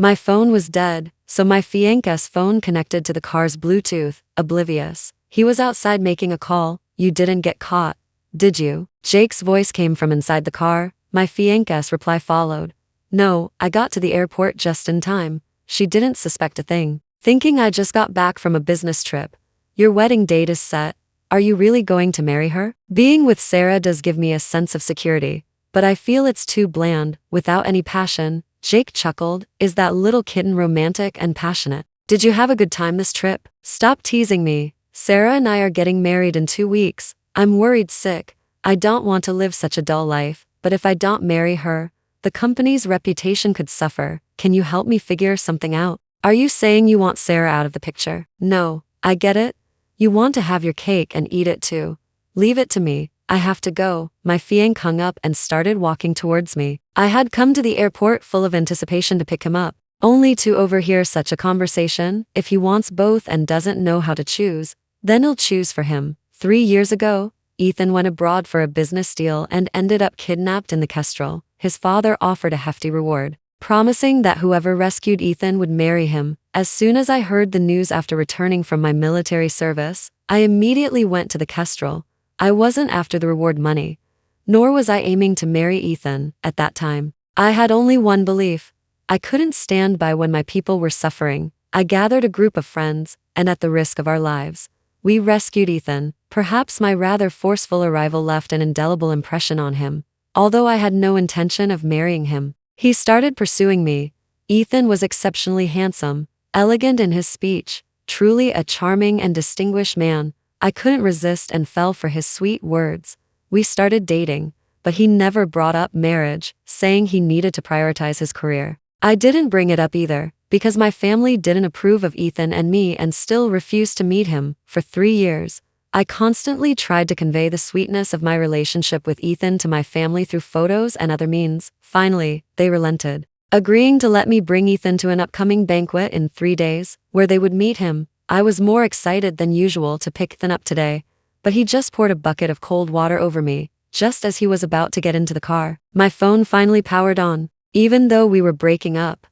My phone was dead, so my fianca's phone connected to the car's Bluetooth, oblivious. He was outside making a call. You didn't get caught, did you? Jake's voice came from inside the car. My fianca's reply followed. No, I got to the airport just in time. She didn't suspect a thing. Thinking I just got back from a business trip. Your wedding date is set. Are you really going to marry her? Being with Sarah does give me a sense of security, but I feel it's too bland, without any passion. Jake chuckled. Is that little kitten romantic and passionate? Did you have a good time this trip? Stop teasing me. Sarah and I are getting married in 2 weeks. I'm worried sick. I don't want to live such a dull life, but if I don't marry her, the company's reputation could suffer. Can you help me figure something out? Are you saying you want Sarah out of the picture? No, I get it. You want to have your cake and eat it too. Leave it to me. I have to go. My fiancé hung up and started walking towards me. I had come to the airport full of anticipation to pick him up, only to overhear such a conversation. If he wants both and doesn't know how to choose, then he'll choose for him. 3 years ago, Ethan went abroad for a business deal and ended up kidnapped in the Kestrel. His father offered a hefty reward, promising that whoever rescued Ethan would marry him. As soon as I heard the news after returning from my military service, I immediately went to the Kestrel. I wasn't after the reward money, nor was I aiming to marry Ethan at that time. I had only one belief. I couldn't stand by when my people were suffering. I gathered a group of friends, and at the risk of our lives, we rescued Ethan. Perhaps my rather forceful arrival left an indelible impression on him. Although I had no intention of marrying him, he started pursuing me. Ethan was exceptionally handsome, elegant in his speech, truly a charming and distinguished man. I couldn't resist and fell for his sweet words. We started dating, but he never brought up marriage, saying he needed to prioritize his career. I didn't bring it up either, because my family didn't approve of Ethan and me and still refused to meet him. For 3 years, I constantly tried to convey the sweetness of my relationship with Ethan to my family through photos and other means. Finally, they relented, agreeing to let me bring Ethan to an upcoming banquet in 3 days, where they would meet him. I was more excited than usual to pick Ethan up today, but he just poured a bucket of cold water over me, just as he was about to get into the car. My phone finally powered on. Even though we were breaking up,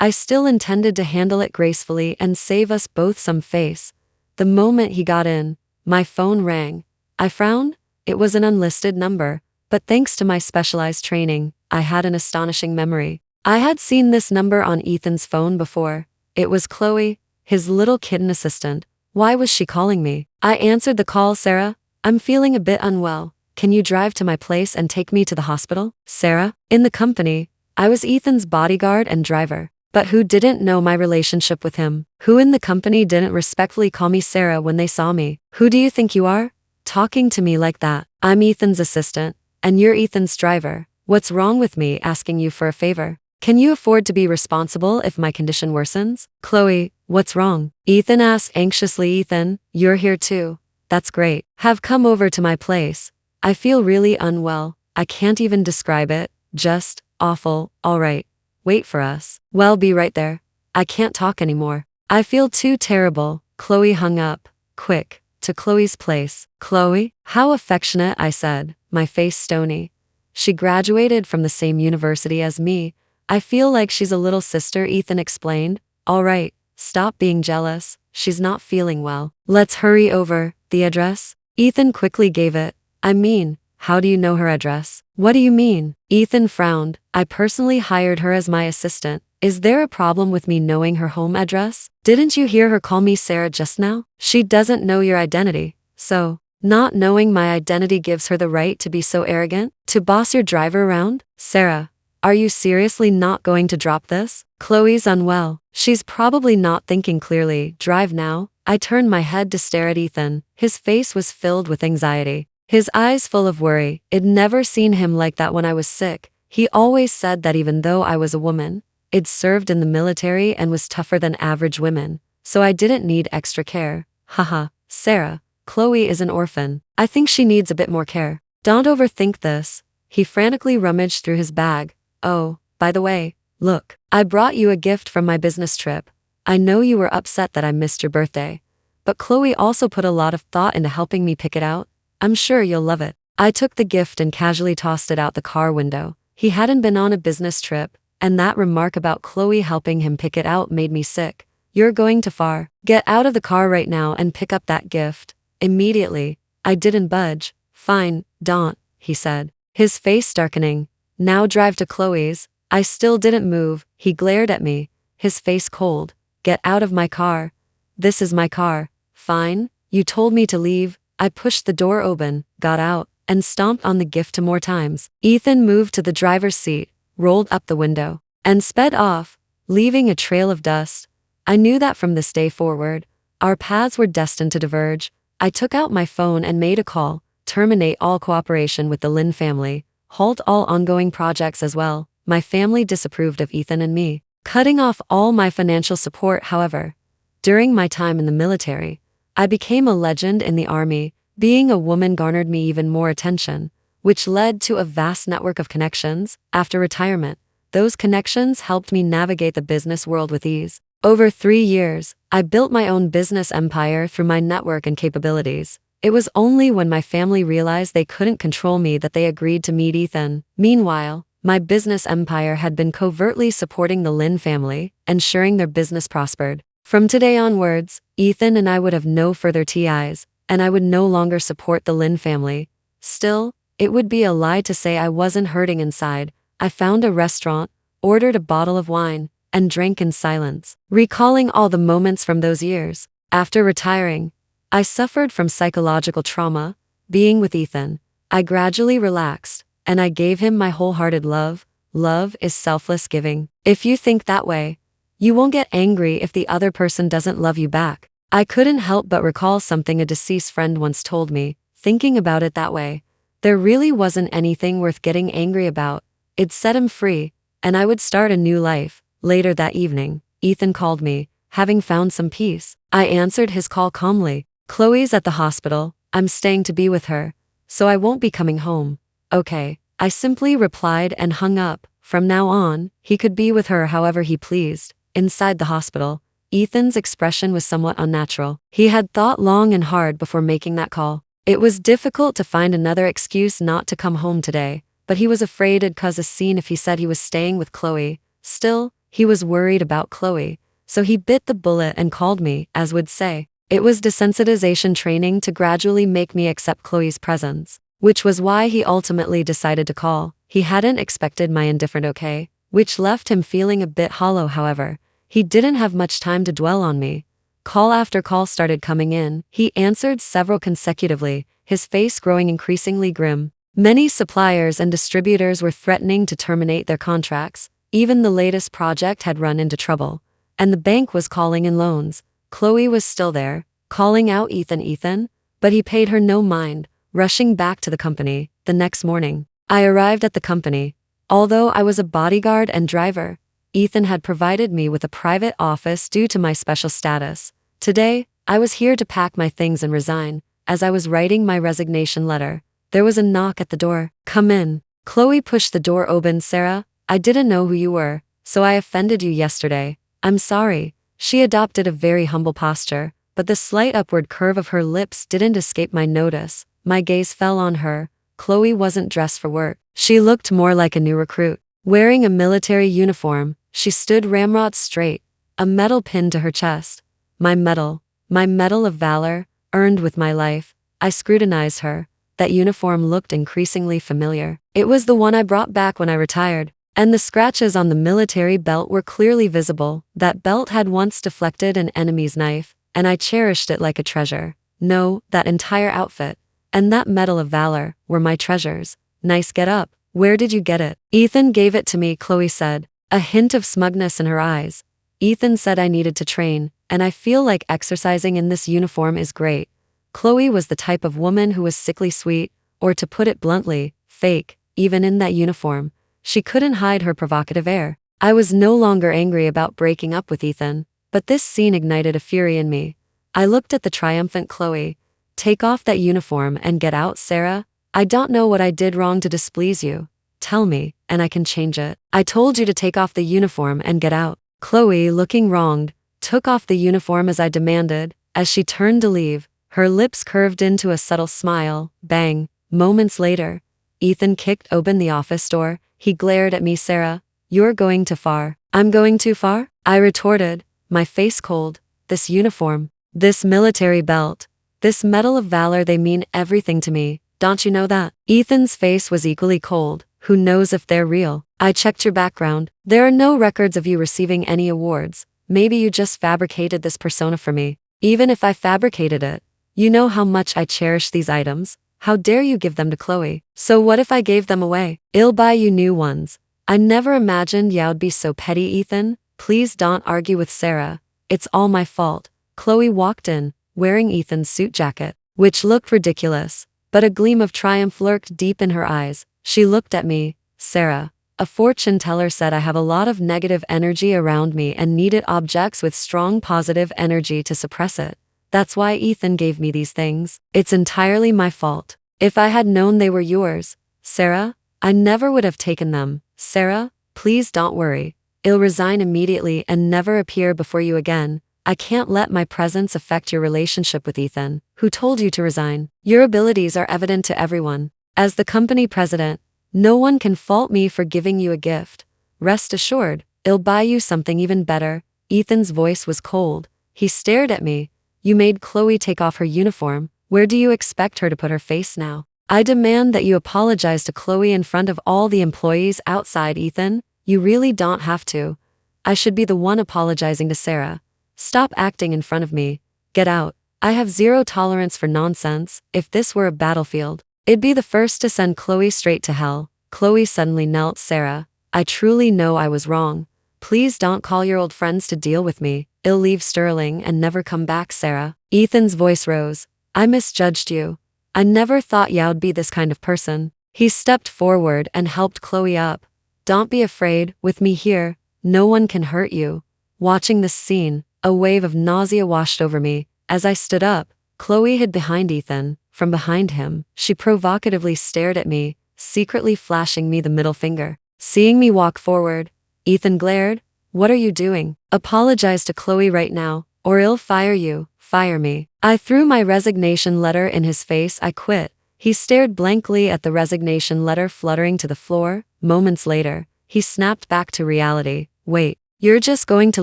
I still intended to handle it gracefully and save us both some face. The moment he got in, my phone rang. I frowned. It was an unlisted number, but thanks to my specialized training, I had an astonishing memory. I had seen this number on Ethan's phone before. It was Chloe, his little kitten assistant. Why was she calling me? I answered the call. Sarah, I'm feeling a bit unwell. Can you drive to my place and take me to the hospital? Sarah, in the company, I was Ethan's bodyguard and driver. But who didn't know my relationship with him? Who in the company didn't respectfully call me Sarah when they saw me? Who do you think you are? Talking to me like that. I'm Ethan's assistant, and you're Ethan's driver. What's wrong with me asking you for a favor? Can you afford to be responsible if my condition worsens? Chloe, what's wrong? Ethan asked anxiously. Ethan, you're here too. That's great. Have come over to my place. I feel really unwell. I can't even describe it. Just awful. All right. Wait for us. Well, be right there. I can't talk anymore. I feel too terrible. Chloe hung up. Quick, to Chloe's place. Chloe? How affectionate, I said, my face stony. She graduated from the same university as me. I feel like she's a little sister, Ethan explained. All right, stop being jealous. She's not feeling well. Let's hurry over. The address? Ethan quickly gave it. I mean, how do you know her address? What do you mean? Ethan frowned. I personally hired her as my assistant. Is there a problem with me knowing her home address? Didn't you hear her call me Sarah just now? She doesn't know your identity. So, not knowing my identity gives her the right to be so arrogant? To boss your driver around? Sarah, are you seriously not going to drop this? Chloe's unwell. She's probably not thinking clearly. Drive now. I turned my head to stare at Ethan. His face was filled with anxiety, his eyes full of worry. I'd never seen him like that when I was sick. He always said that even though I was a woman, I'd served in the military and was tougher than average women, so I didn't need extra care. Haha, Sarah, Chloe is an orphan. I think she needs a bit more care. Don't overthink this. He frantically rummaged through his bag. Oh, by the way, look, I brought you a gift from my business trip. I know you were upset that I missed your birthday, but Chloe also put a lot of thought into helping me pick it out. I'm sure you'll love it. I took the gift and casually tossed it out the car window. He hadn't been on a business trip, and that remark about Chloe helping him pick it out made me sick. You're going too far. Get out of the car right now and pick up that gift. Immediately. I didn't budge. Fine, don't, he said, his face darkening. Now drive to Chloe's. I still didn't move. He glared at me, his face cold. Get out of my car. This is my car. Fine. You told me to leave. I pushed the door open, got out, and stomped on the gift 2 more times. Ethan moved to the driver's seat, rolled up the window, and sped off, leaving a trail of dust. I knew that from this day forward, our paths were destined to diverge. I took out my phone and made a call, terminate all cooperation with the Lin family, halt all ongoing projects as well. My family disapproved of Ethan and me, cutting off all my financial support. However, during my time in the military, I became a legend in the army. Being a woman garnered me even more attention, which led to a vast network of connections. After retirement, those connections helped me navigate the business world with ease. Over 3 years, I built my own business empire through my network and capabilities. It was only when my family realized they couldn't control me that they agreed to meet Ethan. Meanwhile, my business empire had been covertly supporting the Lin family, ensuring their business prospered. From today onwards, Ethan and I would have no further TIs, and I would no longer support the Lin family. Still, it would be a lie to say I wasn't hurting inside. I found a restaurant, ordered a bottle of wine, and drank in silence, recalling all the moments from those years. After retiring, I suffered from psychological trauma. Being with Ethan, I gradually relaxed, and I gave him my wholehearted love. Love is selfless giving. If you think that way, you won't get angry if the other person doesn't love you back. I couldn't help but recall something a deceased friend once told me. Thinking about it that way, there really wasn't anything worth getting angry about. It set him free, and I would start a new life. Later that evening, Ethan called me, having found some peace. I answered his call calmly. Chloe's at the hospital. I'm staying to be with her, so I won't be coming home. Okay, I simply replied and hung up. From now on, he could be with her however he pleased. Inside the hospital, Ethan's expression was somewhat unnatural. He had thought long and hard before making that call. It was difficult to find another excuse not to come home today, but he was afraid it'd cause a scene if he said he was staying with Chloe. Still, he was worried about Chloe, so he bit the bullet and called me, as would say. It was desensitization training to gradually make me accept Chloe's presence, which was why he ultimately decided to call. He hadn't expected my indifferent okay, which left him feeling a bit hollow. However, he didn't have much time to dwell on me. Call after call started coming in. He answered several consecutively, his face growing increasingly grim. Many suppliers and distributors were threatening to terminate their contracts. Even the latest project had run into trouble, and the bank was calling in loans. Chloe was still there, calling out Ethan, but he paid her no mind, rushing back to the company. The next morning, I arrived at the company. Although I was a bodyguard and driver, Ethan had provided me with a private office due to my special status. Today, I was here to pack my things and resign. As I was writing my resignation letter, there was a knock at the door. Come in. Chloe pushed the door open. Sarah, I didn't know who you were, so I offended you yesterday. I'm sorry. She adopted a very humble posture, but the slight upward curve of her lips didn't escape my notice. My gaze fell on her. Chloe wasn't dressed for work. She looked more like a new recruit. Wearing a military uniform, she stood ramrod straight, a medal pinned to her chest. My medal of valor, earned with my life. I scrutinized her. That uniform looked increasingly familiar. It was the one I brought back when I retired, and the scratches on the military belt were clearly visible. That belt had once deflected an enemy's knife, and I cherished it like a treasure. No, that entire outfit, and that medal of valor, were my treasures. Nice get up. Where did you get it? Ethan gave it to me, Chloe said, a hint of smugness in her eyes. Ethan said I needed to train, and I feel like exercising in this uniform is great. Chloe was the type of woman who was sickly sweet, or to put it bluntly, fake. Even in that uniform, she couldn't hide her provocative air. I was no longer angry about breaking up with Ethan, but this scene ignited a fury in me. I looked at the triumphant Chloe. Take off that uniform and get out, Sarah. I don't know what I did wrong to displease you. Tell me, and I can change it. I told you to take off the uniform and get out. Chloe, looking wronged, took off the uniform as I demanded. As she turned to leave, her lips curved into a subtle smile. Bang. Moments later, Ethan kicked open the office door. He glared at me. Sarah, You're going too far. I'm going too far? I retorted, my face cold. This uniform, this military belt, this medal of valor, they mean everything to me. Don't you know that? Ethan's face was equally cold. Who knows if they're real? I checked your background. There are no records of you receiving any awards. Maybe you just fabricated this persona for me. Even if I fabricated it, you know how much I cherish these items. How dare you give them to Chloe? So what if I gave them away? I'll buy you new ones. I never imagined you'd be so petty, Ethan. Please don't argue with Sarah. It's all my fault. Chloe walked in, wearing Ethan's suit jacket, which looked ridiculous, but a gleam of triumph lurked deep in her eyes. She looked at me. Sarah, a fortune teller said I have a lot of negative energy around me and needed objects with strong positive energy to suppress it. That's why Ethan gave me these things. It's entirely my fault. If I had known they were yours, Sarah, I never would have taken them. Sarah, please don't worry. I'll resign immediately and never appear before you again. I can't let my presence affect your relationship with Ethan. Who told you to resign? Your abilities are evident to everyone. As the company president, no one can fault me for giving you a gift. Rest assured, I'll buy you something even better. Ethan's voice was cold. He stared at me. You made Chloe take off her uniform. Where do you expect her to put her face now? I demand that you apologize to Chloe in front of all the employees outside, Ethan. You really don't have to. I should be the one apologizing to Sarah. Stop acting in front of me. Get out. I have zero tolerance for nonsense. If this were a battlefield, it'd be the first to send Chloe straight to hell. Chloe suddenly knelt. Sarah, I truly know I was wrong. Please don't call your old friends to deal with me. I'll leave Sterling and never come back, Sarah. Ethan's voice rose. I misjudged you. I never thought you'd be this kind of person. He stepped forward and helped Chloe up. Don't be afraid, with me here, no one can hurt you. Watching this scene, a wave of nausea washed over me. As I stood up, Chloe hid behind Ethan. From behind him, she provocatively stared at me, secretly flashing me the middle finger. Seeing me walk forward, Ethan glared. What are you doing? Apologize to Chloe right now, or I'll fire you. Fire me. I threw my resignation letter in his face. I quit. He stared blankly at the resignation letter fluttering to the floor. Moments later, he snapped back to reality. Wait, you're just going to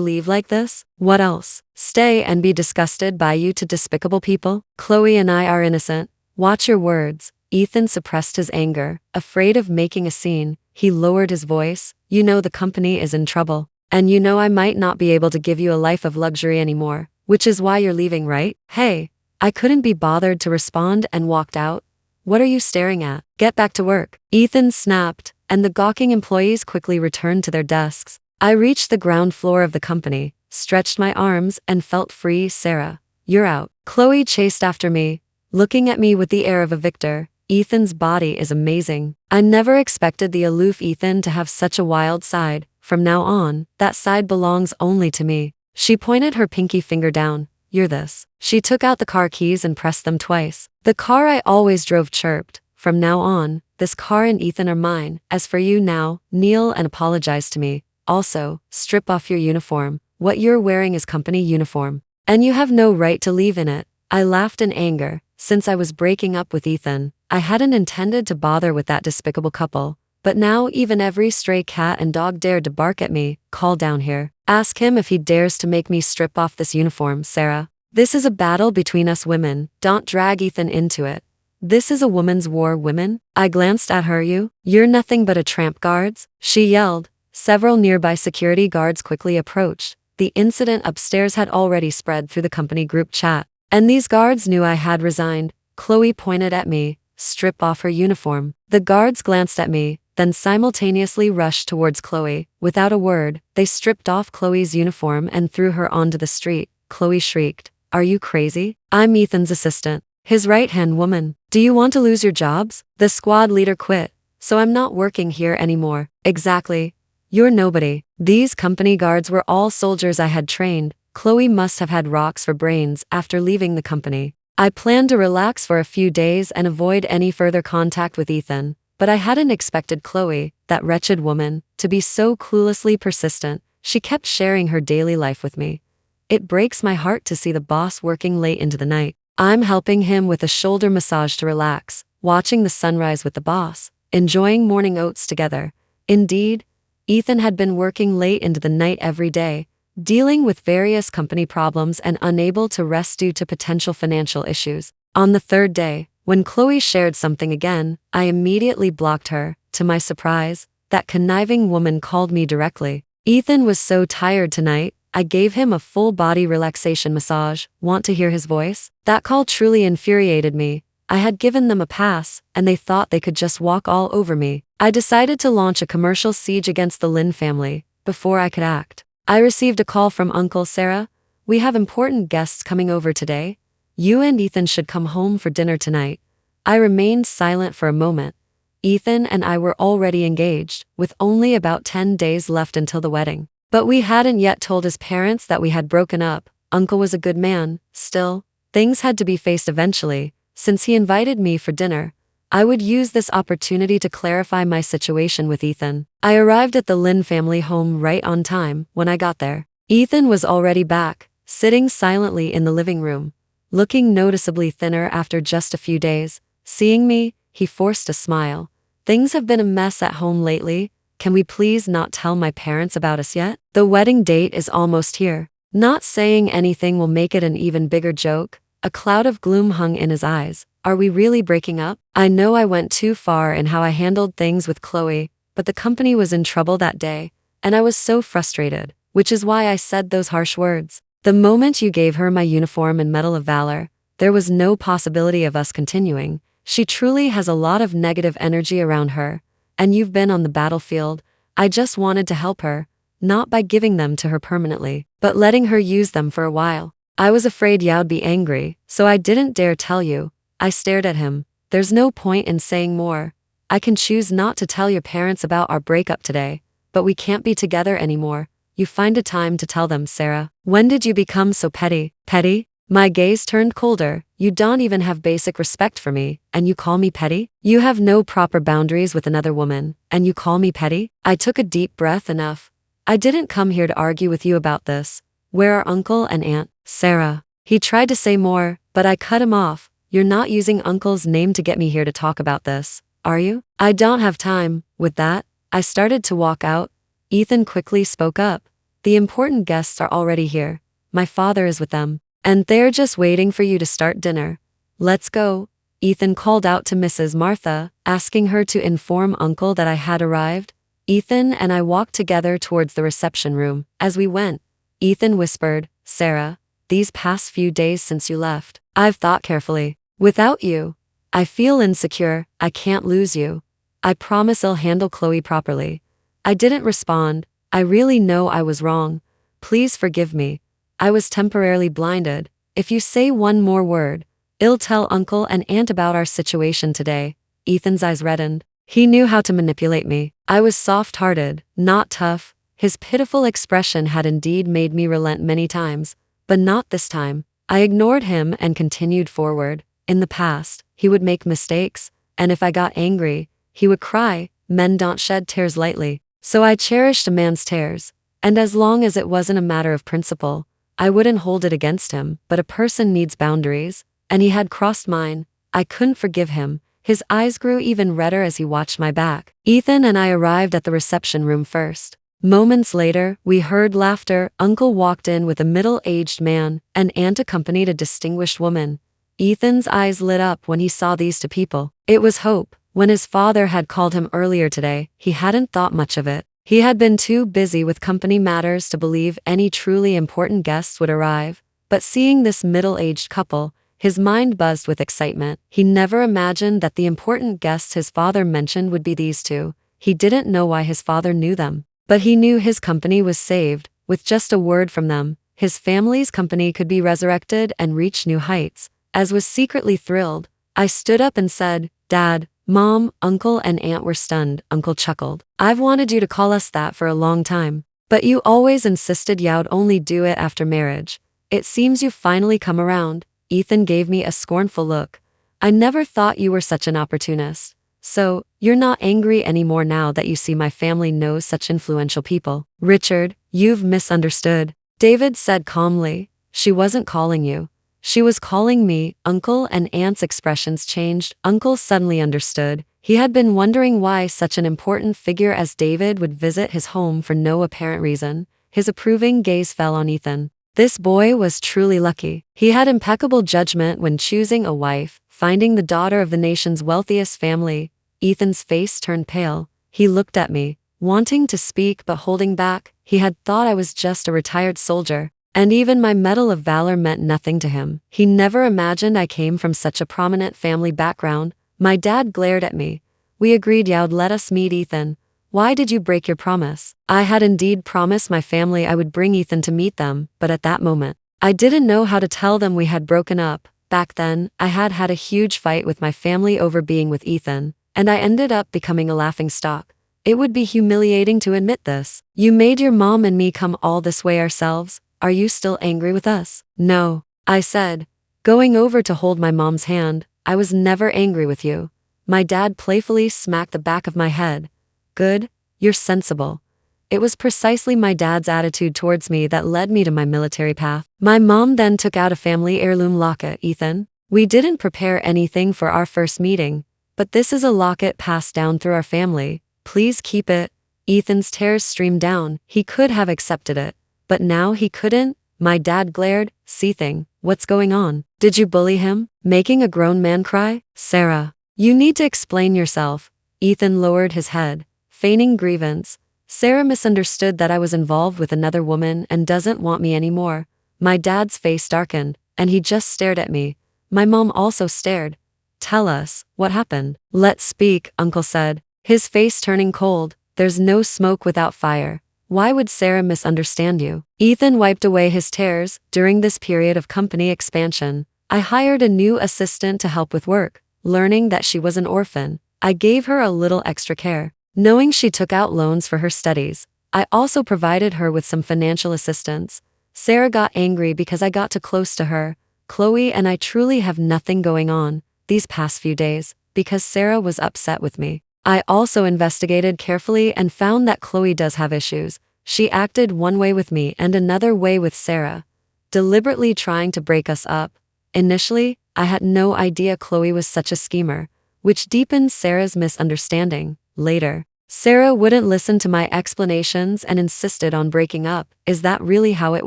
leave like this? What else? Stay and be disgusted by you two despicable people? Chloe and I are innocent. Watch your words. Ethan suppressed his anger. Afraid of making a scene, he lowered his voice. You know the company is in trouble. And you know I might not be able to give you a life of luxury anymore, which is why you're leaving, right? Hey, I couldn't be bothered to respond and walked out. What are you staring at? Get back to work. Ethan snapped, and the gawking employees quickly returned to their desks. I reached the ground floor of the company, stretched my arms, and felt free. Sarah, you're out. Chloe chased after me, looking at me with the air of a victor. Ethan's body is amazing. I never expected the aloof Ethan to have such a wild side. From now on, that side belongs only to me. She pointed her pinky finger down. You're this. She took out the car keys and pressed them twice. The car I always drove chirped. From now on, this car and Ethan are mine. As for you now, kneel and apologize to me. Also, strip off your uniform. What you're wearing is company uniform. And you have no right to leave in it. I laughed in anger. Since I was breaking up with Ethan, I hadn't intended to bother with that despicable couple. But now even every stray cat and dog dared to bark at me. Call down here. Ask him if he dares to make me strip off this uniform, Sarah. This is a battle between us women. Don't drag Ethan into it. This is a woman's war, women. I glanced at her. You're nothing but a tramp, guards, she yelled. Several nearby security guards quickly approached. The incident upstairs had already spread through the company group chat, and these guards knew I had resigned. Chloe pointed at me. Strip off her uniform. The guards glanced at me, then simultaneously rushed towards Chloe. Without a word, they stripped off Chloe's uniform and threw her onto the street. Chloe shrieked. Are you crazy? I'm Ethan's assistant, his right-hand woman. Do you want to lose your jobs? The squad leader quit, so I'm not working here anymore. Exactly. You're nobody. These company guards were all soldiers I had trained. Chloe must have had rocks for brains after leaving the company. I planned to relax for a few days and avoid any further contact with Ethan, but I hadn't expected Chloe, that wretched woman, to be so cluelessly persistent. She kept sharing her daily life with me. It breaks my heart to see the boss working late into the night. I'm helping him with a shoulder massage to relax, watching the sunrise with the boss, enjoying morning oats together. Indeed, Ethan had been working late into the night every day, dealing with various company problems and unable to rest due to potential financial issues. On the third day, when Chloe shared something again, I immediately blocked her. To my surprise, that conniving woman called me directly. Ethan was so tired tonight, I gave him a full-body relaxation massage. Want to hear his voice? That call truly infuriated me. I had given them a pass, and they thought they could just walk all over me. I decided to launch a commercial siege against the Lin family. Before I could act, I received a call from Uncle Sarah. We have important guests coming over today. You and Ethan should come home for dinner tonight. I remained silent for a moment. Ethan and I were already engaged, with only about 10 days left until the wedding. But we hadn't yet told his parents that we had broken up. Uncle was a good man. Still, things had to be faced eventually. Since he invited me for dinner, I would use this opportunity to clarify my situation with Ethan. I arrived at the Lin family home right on time. When I got there, Ethan was already back, sitting silently in the living room, looking noticeably thinner after just a few days. Seeing me, he forced a smile. Things have been a mess at home lately. Can we please not tell my parents about us yet? The wedding date is almost here. Not saying anything will make it an even bigger joke. A cloud of gloom hung in his eyes. Are we really breaking up? I know I went too far in how I handled things with Chloe, but the company was in trouble that day, and I was so frustrated, which is why I said those harsh words. The moment you gave her my uniform and Medal of Valor, there was no possibility of us continuing. She truly has a lot of negative energy around her, and you've been on the battlefield. I just wanted to help her, not by giving them to her permanently, but letting her use them for a while. I was afraid you'd be angry, so I didn't dare tell you. I stared at him. There's no point in saying more. I can choose not to tell your parents about our breakup today, but we can't be together anymore. You find a time to tell them, Sarah. When did you become so petty? Petty? My gaze turned colder. You don't even have basic respect for me, and you call me petty? You have no proper boundaries with another woman, and you call me petty? I took a deep breath. Enough. I didn't come here to argue with you about this. Where are Uncle and Aunt Sarah? He tried to say more, but I cut him off. You're not using Uncle's name to get me here to talk about this, are you? I don't have time. With that, I started to walk out. Ethan quickly spoke up. The important guests are already here. My father is with them, and they're just waiting for you to start dinner. Let's go. Ethan called out to Mrs. Martha, asking her to inform Uncle that I had arrived. Ethan and I walked together towards the reception room. As we went, Ethan whispered, Sarah, these past few days since you left, I've thought carefully. Without you, I feel insecure. I can't lose you. I promise I'll handle Chloe properly. I didn't respond. I really know I was wrong. Please forgive me. I was temporarily blinded. If you say one more word, I'll tell Uncle and Aunt about our situation today. Ethan's eyes reddened. He knew how to manipulate me. I was soft-hearted, not tough. His pitiful expression had indeed made me relent many times, but not this time. I ignored him and continued forward. In the past, he would make mistakes, and if I got angry, he would cry. Men don't shed tears lightly, so I cherished a man's tears, and as long as it wasn't a matter of principle, I wouldn't hold it against him. But a person needs boundaries, and he had crossed mine. I couldn't forgive him. His eyes grew even redder as he watched my back. Ethan and I arrived at the reception room first. Moments later, we heard laughter. Uncle walked in with a middle-aged man, and Aunt accompanied a distinguished woman. Ethan's eyes lit up when he saw these two people. It was hope. When his father had called him earlier today, he hadn't thought much of it. He had been too busy with company matters to believe any truly important guests would arrive. But seeing this middle-aged couple, his mind buzzed with excitement. He never imagined that the important guests his father mentioned would be these two. He didn't know why his father knew them, but he knew his company was saved. With just a word from them, his family's company could be resurrected and reach new heights. As was secretly thrilled, I stood up and said, Dad, Mom, Uncle and Aunt were stunned. Uncle chuckled. I've wanted you to call us that for a long time, but you always insisted you'd only do it after marriage. It seems you've finally come around. Ethan gave me a scornful look. I never thought you were such an opportunist. So, you're not angry anymore now that you see my family knows such influential people? Richard, you've misunderstood. David said calmly. She wasn't calling you. She was calling me Uncle, and Aunt's expressions changed. Uncle suddenly understood. He had been wondering why such an important figure as David would visit his home for no apparent reason. His approving gaze fell on Ethan. This boy was truly lucky. He had impeccable judgment when choosing a wife, finding the daughter of the nation's wealthiest family. Ethan's face turned pale. He looked at me, wanting to speak but holding back. He had thought I was just a retired soldier, and even my Medal of Valor meant nothing to him. He never imagined I came from such a prominent family background. My dad glared at me. We agreed you'd let us meet Ethan. Why did you break your promise? I had indeed promised my family I would bring Ethan to meet them, but at that moment, I didn't know how to tell them we had broken up. Back then, I had had a huge fight with my family over being with Ethan, and I ended up becoming a laughingstock. It would be humiliating to admit this. You made your mom and me come all this way ourselves. Are you still angry with us? No, I said, going over to hold my mom's hand. I was never angry with you. My dad playfully smacked the back of my head. Good, you're sensible. It was precisely my dad's attitude towards me that led me to my military path. My mom then took out a family heirloom locket. Ethan, we didn't prepare anything for our first meeting, but this is a locket passed down through our family. Please keep it. Ethan's tears streamed down. He could have accepted it, but now he couldn't. My dad glared, seething. What's going on? Did you bully him? Making a grown man cry? Sarah, you need to explain yourself. Ethan lowered his head, feigning grievance. Sarah misunderstood that I was involved with another woman and doesn't want me anymore. My dad's face darkened, and he just stared at me. My mom also stared. Tell us, what happened? Let's speak, Uncle said, his face turning cold. There's no smoke without fire. Why would Sarah misunderstand you? Ethan wiped away his tears. During this period of company expansion, I hired a new assistant to help with work. Learning that she was an orphan, I gave her a little extra care. Knowing she took out loans for her studies, I also provided her with some financial assistance. Sarah got angry because I got too close to her. Chloe and I truly have nothing going on these past few days because Sarah was upset with me. I also investigated carefully and found that Chloe does have issues. She acted one way with me and another way with Sarah, deliberately trying to break us up. Initially, I had no idea Chloe was such a schemer, which deepened Sarah's misunderstanding. Later, Sarah wouldn't listen to my explanations and insisted on breaking up. Is that really how it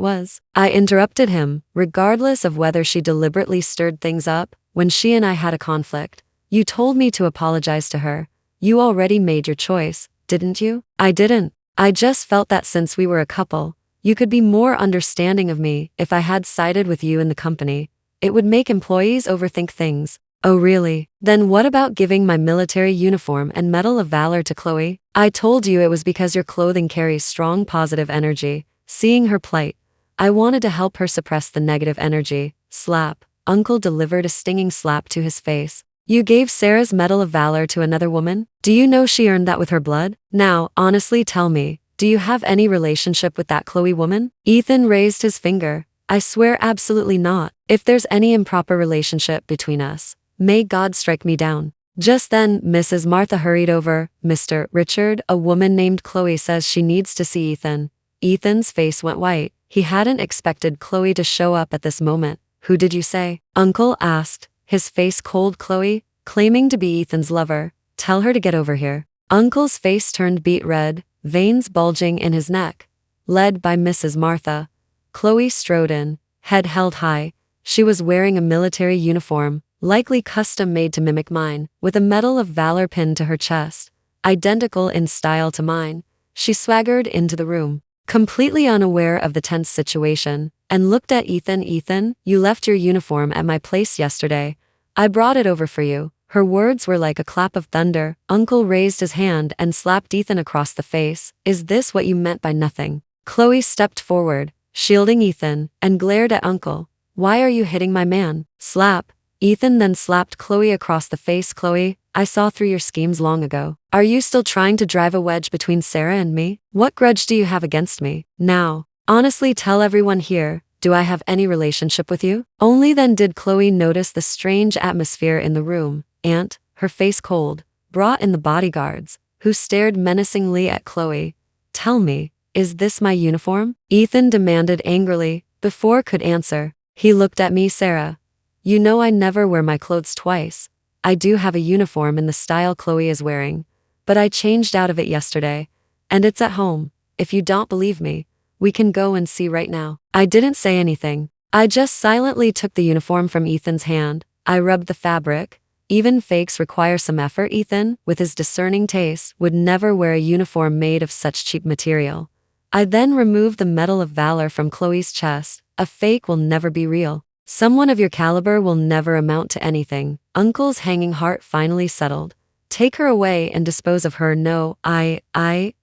was? I interrupted him, regardless of whether she deliberately stirred things up. When she and I had a conflict, you told me to apologize to her. You already made your choice, didn't you? I didn't. I just felt that since we were a couple, you could be more understanding of me. If I had sided with you in the company, it would make employees overthink things. Oh really? Then what about giving my military uniform and Medal of Valor to Chloe? I told you it was because your clothing carries strong positive energy. Seeing her plight, I wanted to help her suppress the negative energy. Slap. Uncle delivered a stinging slap to his face. You gave Sarah's Medal of Valor to another woman? Do you know she earned that with her blood? Now, honestly tell me, do you have any relationship with that Chloe woman? Ethan raised his finger. I swear absolutely not. If there's any improper relationship between us, may God strike me down. Just then, Mrs. Martha hurried over. Mr. Richard, a woman named Chloe says she needs to see Ethan. Ethan's face went white. He hadn't expected Chloe to show up at this moment. Who did you say? Uncle asked, his face cold. Chloe, claiming to be Ethan's lover. Tell her to get over here. Uncle's face turned beet red, veins bulging in his neck. Led by Mrs. Martha, Chloe strode in, head held high. She was wearing a military uniform, likely custom made to mimic mine, with a Medal of Valor pinned to her chest, identical in style to mine. She swaggered into the room, completely unaware of the tense situation, and looked at Ethan. Ethan, you left your uniform at my place yesterday. I brought it over for you. Her words were like a clap of thunder. Uncle raised his hand and slapped Ethan across the face. Is this what you meant by nothing? Chloe stepped forward, shielding Ethan, and glared at Uncle. Why are you hitting my man? Slap. Ethan then slapped Chloe across the face. Chloe, I saw through your schemes long ago. Are you still trying to drive a wedge between Sarah and me? What grudge do you have against me? Now, honestly tell everyone here, do I have any relationship with you? Only then did Chloe notice the strange atmosphere in the room. Aunt, her face cold, brought in the bodyguards, who stared menacingly at Chloe. Tell me, is this my uniform? Ethan demanded angrily. Before could answer, He looked at me. Sarah, you know I never wear my clothes twice. I do have a uniform in the style Chloe is wearing, but I changed out of it yesterday, and it's at home. If you don't believe me, we can go and see right now. I didn't say anything. I just silently took the uniform from Ethan's hand. I rubbed the fabric. Even fakes require some effort. Ethan, with his discerning taste, would never wear a uniform made of such cheap material. I then removed the Medal of Valor from Chloe's chest. A fake will never be real. Someone of your caliber will never amount to anything. Uncle's hanging heart finally settled. Take her away and dispose of her. No,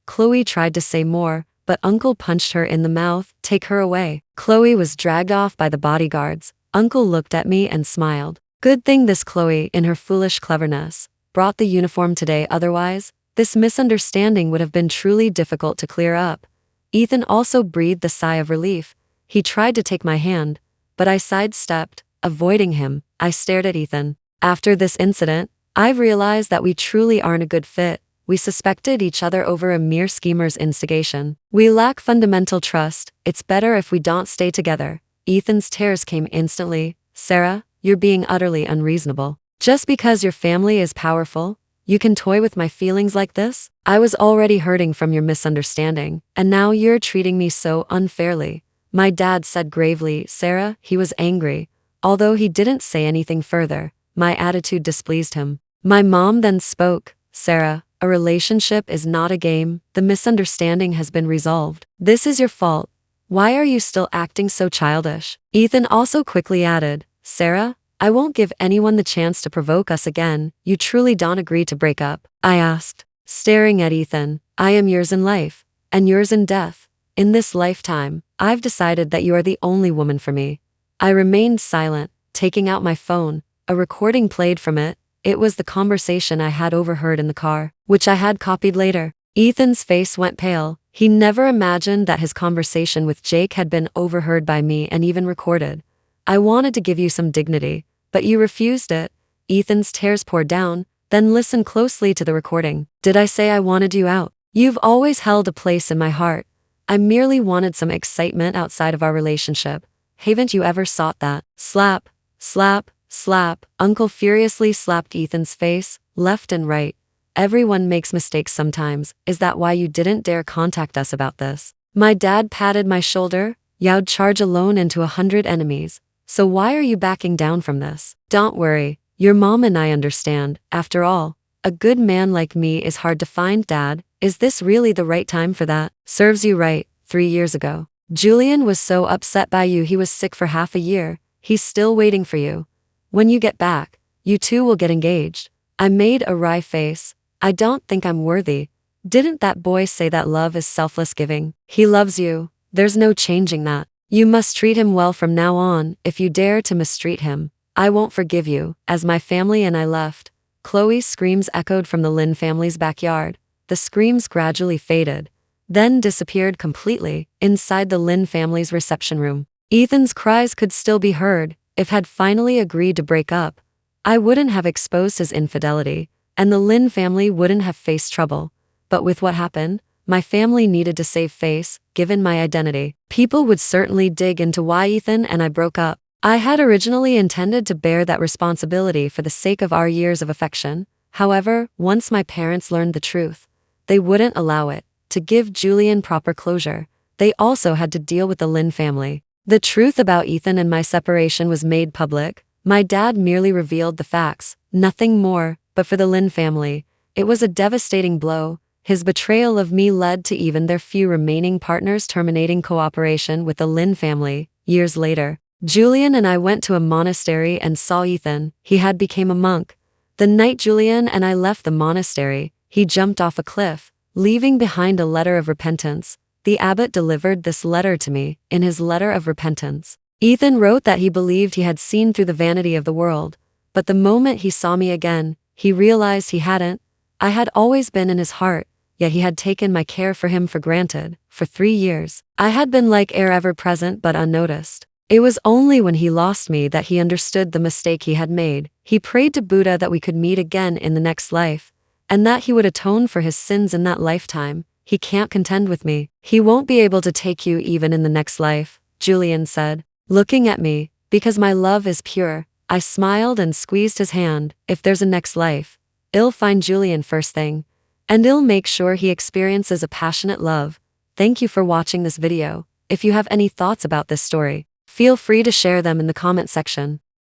Chloe tried to say more, but Uncle punched her in the mouth. Take her away. Chloe was dragged off by the bodyguards. Uncle looked at me and smiled. Good thing this Chloe, in her foolish cleverness, brought the uniform today, otherwise, this misunderstanding would have been truly difficult to clear up. Ethan also breathed a sigh of relief. He tried to take my hand, but I sidestepped, avoiding him. I stared at Ethan. After this incident, I've realized that we truly aren't a good fit. We suspected each other over a mere schemer's instigation. We lack fundamental trust. It's better if we don't stay together. Ethan's tears came instantly. Sarah, you're being utterly unreasonable. Just because your family is powerful, you can toy with my feelings like this? I was already hurting from your misunderstanding, and now you're treating me so unfairly. My dad said gravely. Sarah, he was angry. Although he didn't say anything further, my attitude displeased him. My mom then spoke. Sarah, a relationship is not a game. The misunderstanding has been resolved. This is your fault. Why are you still acting so childish? Ethan also quickly added, Sarah, I won't give anyone the chance to provoke us again. You truly don't agree to break up? I asked, staring at Ethan. I am yours in life, and yours in death. In this lifetime, I've decided that you are the only woman for me. I remained silent, taking out my phone. A recording played from it. It was the conversation I had overheard in the car, which I had copied later. Ethan's face went pale. He never imagined that his conversation with Jake had been overheard by me and even recorded. I wanted to give you some dignity, but you refused it. Ethan's tears poured down. Then listen closely to the recording. Did I say I wanted you out? You've always held a place in my heart. I merely wanted some excitement outside of our relationship. Haven't you ever sought that? Slap, slap, slap. Uncle furiously slapped Ethan's face, left and right. Everyone makes mistakes sometimes. Is that why you didn't dare contact us about this? My dad patted my shoulder. You'd charge alone into 100 enemies. So why are you backing down from this? Don't worry. Your mom and I understand. After all, a good man like me is hard to find. Dad, is this really the right time for that? Serves you right. 3 years ago, Julian was so upset by you he was sick for half a year. He's still waiting for you. When you get back, you two will get engaged. I made a wry face. I don't think I'm worthy. Didn't that boy say that love is selfless giving? He loves you. There's no changing that. You must treat him well from now on. If you dare to mistreat him, I won't forgive you. As my family and I left, Chloe's screams echoed from the Lynn family's backyard. The screams gradually faded, then disappeared completely inside the Lynn family's reception room. Ethan's cries could still be heard. If had finally agreed to break up, I wouldn't have exposed his infidelity, and the Lynn family wouldn't have faced trouble. But with what happened, my family needed to save face. Given my identity, people would certainly dig into why Ethan and I broke up. I had originally intended to bear that responsibility for the sake of our years of affection. However, once my parents learned the truth, they wouldn't allow it. To give Julian proper closure, they also had to deal with the Lynn family. The truth about Ethan and my separation was made public. My dad merely revealed the facts, nothing more, but for the Lynn family, it was a devastating blow. His betrayal of me led to even their few remaining partners terminating cooperation with the Lynn family. Years later, Julian and I went to a monastery and saw Ethan. He had become a monk. The night Julian and I left the monastery, he jumped off a cliff, leaving behind a letter of repentance. The abbot delivered this letter to me. In his letter of repentance, Ethan wrote that he believed he had seen through the vanity of the world, but the moment he saw me again, he realized he hadn't. I had always been in his heart, yet he had taken my care for him for granted. For 3 years, I had been like air, ever present but unnoticed. It was only when he lost me that he understood the mistake he had made. He prayed to Buddha that we could meet again in the next life, and that he would atone for his sins in that lifetime. He can't contend with me. He won't be able to take you even in the next life, Julian said, looking at me, Because my love is pure. I smiled and squeezed his hand. If there's a next life, I'll find Julian first thing. And I'll make sure he experiences a passionate love. Thank you for watching this video. If you have any thoughts about this story, feel free to share them in the comment section.